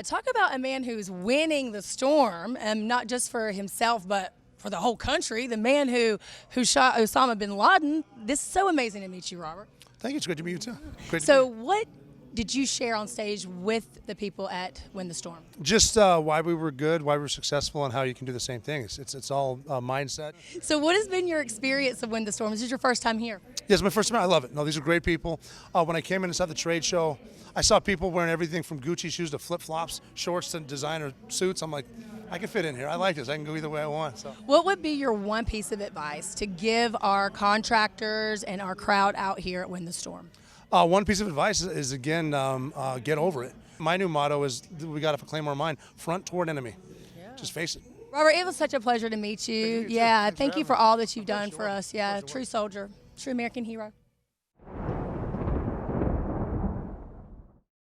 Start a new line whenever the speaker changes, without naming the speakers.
Talk about a man who's winning the storm, not just for himself, but for the whole country. The man who shot Osama Bin Laden. This is so amazing to meet you, Robert.
Thank you. It's great to meet you too.
So what did you share on stage with the people at Win the Storm?
Just why we were good, why we were successful, and how you can do the same thing. It's all mindset.
So what has been your experience of Win the Storm? This is your first time here.
Yes, my first time. I love it. No, these are great people. When I came in and saw the trade show, I saw people wearing everything from Gucci shoes to flip-flops, shorts to designer suits. I'm like, I can fit in here. I like this. I can go either way I want. So,
what would be your one piece of advice to give our contractors and our crowd out here at Win the Storm?
One piece of advice is again, get over it. My new motto is we got to proclaim our mind, front toward enemy. Yeah. Just face it.
Robert, it was such a pleasure to meet you. Yeah, thank you for all that you've done for us. Yeah, true soldier, true American hero.